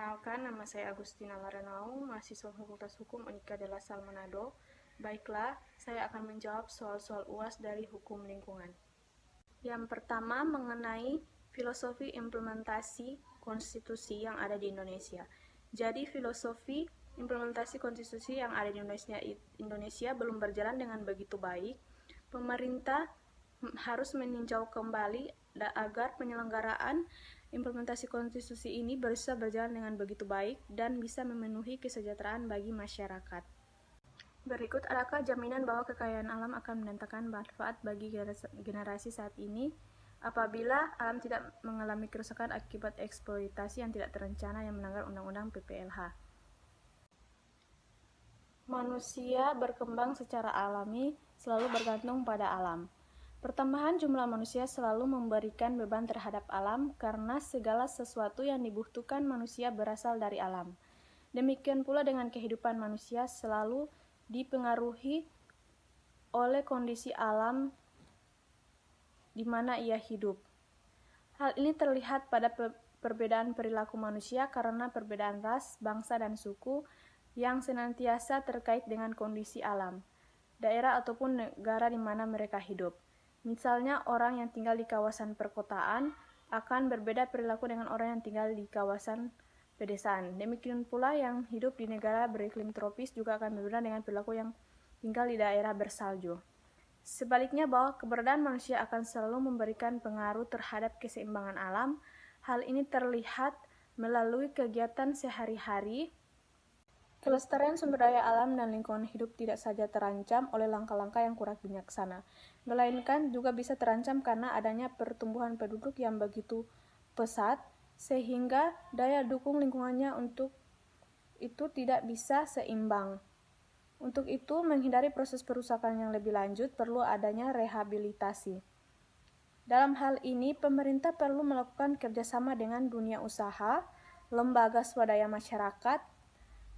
Perkenalkan, nama saya Agustina Marenau, mahasiswa Fakultas Hukum Unika de la Salle Manado. Baiklah, saya akan menjawab soal-soal UAS dari hukum lingkungan. Yang pertama, mengenai filosofi implementasi konstitusi yang ada di Indonesia. Jadi, filosofi implementasi konstitusi yang ada di Indonesia belum berjalan dengan begitu baik. Pemerintah harus meninjau kembali agar penyelenggaraan implementasi konstitusi ini bisa berjalan dengan begitu baik dan bisa memenuhi kesejahteraan bagi masyarakat. Berikut, adakah jaminan bahwa kekayaan alam akan mendatangkan manfaat bagi generasi saat ini apabila alam tidak mengalami kerusakan akibat eksploitasi yang tidak terencana yang melanggar Undang-Undang PPLH? Manusia berkembang secara alami selalu bergantung pada alam. Pertambahan jumlah manusia selalu memberikan beban terhadap alam karena segala sesuatu yang dibutuhkan manusia berasal dari alam. Demikian pula dengan kehidupan manusia selalu dipengaruhi oleh kondisi alam di mana ia hidup. Hal ini terlihat pada perbedaan perilaku manusia karena perbedaan ras, bangsa, dan suku yang senantiasa terkait dengan kondisi alam, daerah ataupun negara di mana mereka hidup. Misalnya, orang yang tinggal di kawasan perkotaan akan berbeda perilaku dengan orang yang tinggal di kawasan pedesaan. Demikian pula yang hidup di negara beriklim tropis juga akan berbeda dengan perilaku yang tinggal di daerah bersalju. Sebaliknya, bahwa keberadaan manusia akan selalu memberikan pengaruh terhadap keseimbangan alam. Hal ini terlihat melalui kegiatan sehari-hari. Kelestarian sumber daya alam dan lingkungan hidup tidak saja terancam oleh langkah-langkah yang kurang bijaksana, melainkan juga bisa terancam karena adanya pertumbuhan penduduk yang begitu pesat, sehingga daya dukung lingkungannya untuk itu tidak bisa seimbang. Untuk itu, menghindari proses perusakan yang lebih lanjut, perlu adanya rehabilitasi. Dalam hal ini, pemerintah perlu melakukan kerjasama dengan dunia usaha, lembaga swadaya masyarakat,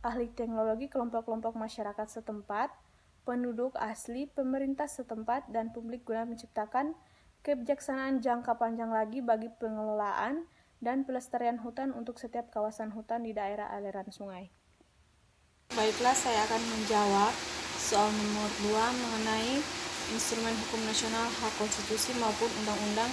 ahli teknologi, kelompok-kelompok masyarakat setempat, penduduk asli, pemerintah setempat, dan publik guna menciptakan kebijaksanaan jangka panjang lagi bagi pengelolaan dan pelestarian hutan untuk setiap kawasan hutan di daerah aliran sungai. Baiklah, saya akan menjawab soal nomor 2 mengenai instrumen hukum nasional, hak konstitusi maupun Undang-Undang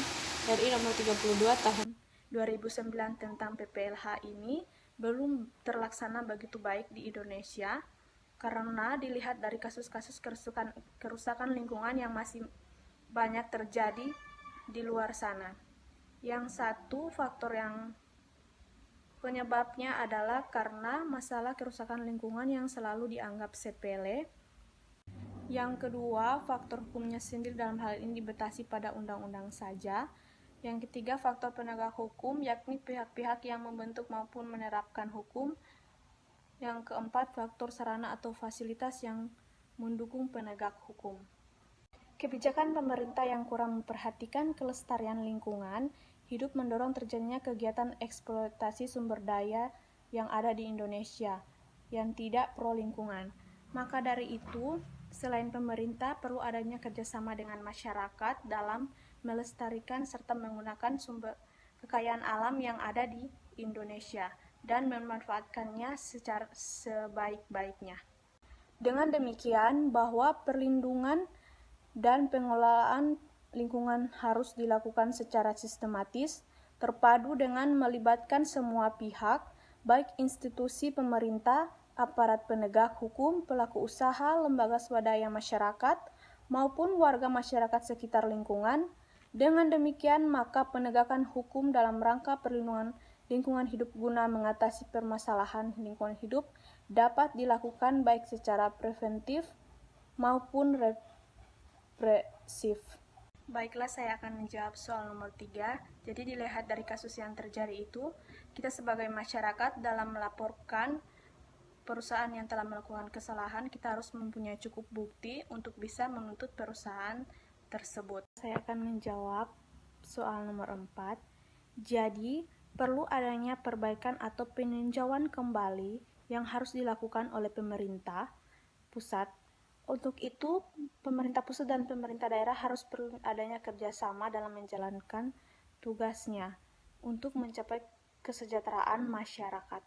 RI nomor 32 tahun 2009 tentang PPLH ini belum terlaksana begitu baik di Indonesia karena dilihat dari kasus-kasus kerusakan lingkungan yang masih banyak terjadi di luar sana. Yang satu faktor yang penyebabnya adalah karena masalah kerusakan lingkungan yang selalu dianggap sepele. Yang kedua, faktor hukumnya sendiri dalam hal ini dibatasi pada undang-undang saja. Yang ketiga, faktor penegak hukum, yakni pihak-pihak yang membentuk maupun menerapkan hukum. Yang keempat, faktor sarana atau fasilitas yang mendukung penegak hukum. Kebijakan pemerintah yang kurang memperhatikan kelestarian lingkungan hidup mendorong terjadinya kegiatan eksploitasi sumber daya yang ada di Indonesia yang tidak pro lingkungan. Maka dari itu, selain pemerintah, perlu adanya kerjasama dengan masyarakat dalam melestarikan serta menggunakan sumber kekayaan alam yang ada di Indonesia dan memanfaatkannya secara sebaik-baiknya. Dengan demikian, bahwa perlindungan dan pengelolaan lingkungan harus dilakukan secara sistematis, terpadu dengan melibatkan semua pihak, baik institusi pemerintah, aparat penegak hukum, pelaku usaha, lembaga swadaya masyarakat, maupun warga masyarakat sekitar lingkungan. Dengan demikian, maka penegakan hukum dalam rangka perlindungan lingkungan hidup guna mengatasi permasalahan lingkungan hidup dapat dilakukan baik secara preventif maupun represif. Baiklah, saya akan menjawab soal nomor 3. Jadi dilihat dari kasus yang terjadi itu, kita sebagai masyarakat dalam melaporkan perusahaan yang telah melakukan kesalahan, kita harus mempunyai cukup bukti untuk bisa menuntut perusahaan tersebut. Saya akan menjawab soal nomor 4. Jadi, perlu adanya perbaikan atau peninjauan kembali yang harus dilakukan oleh pemerintah pusat. Untuk itu, pemerintah pusat dan pemerintah daerah harus perlu adanya kerjasama dalam menjalankan tugasnya untuk mencapai kesejahteraan masyarakat.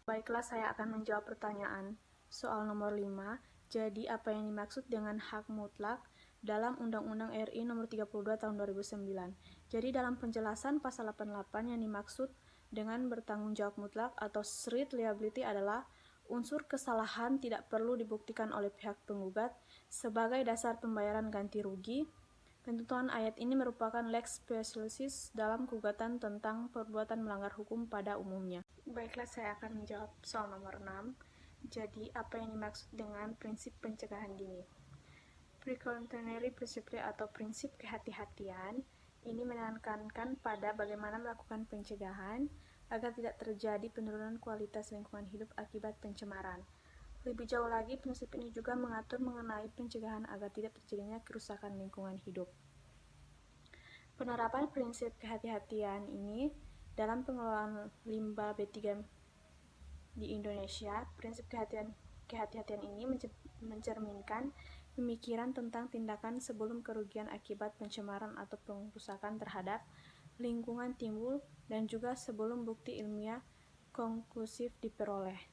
Baiklah, saya akan menjawab pertanyaan. Soal nomor 5, jadi apa yang dimaksud dengan hak mutlak dalam Undang-Undang RI nomor 32 tahun 2009? Jadi dalam penjelasan pasal 88 yang dimaksud dengan bertanggung jawab mutlak atau strict liability adalah unsur kesalahan tidak perlu dibuktikan oleh pihak penggugat sebagai dasar pembayaran ganti rugi. Ketentuan ayat ini merupakan lex specialis dalam gugatan tentang perbuatan melanggar hukum pada umumnya. Baiklah, saya akan menjawab soal nomor 6. Jadi, apa yang dimaksud dengan prinsip pencegahan dini? Precautionary principle atau prinsip kehati-hatian ini menekankan pada bagaimana melakukan pencegahan agar tidak terjadi penurunan kualitas lingkungan hidup akibat pencemaran. Lebih jauh lagi, prinsip ini juga mengatur mengenai pencegahan agar tidak terjadinya kerusakan lingkungan hidup. Penerapan prinsip kehati-hatian ini dalam pengelolaan limbah B3 di Indonesia, prinsip kehati-hatian ini mencerminkan pemikiran tentang tindakan sebelum kerugian akibat pencemaran atau pengrusakan terhadap lingkungan timbul dan juga sebelum bukti ilmiah konklusif diperoleh.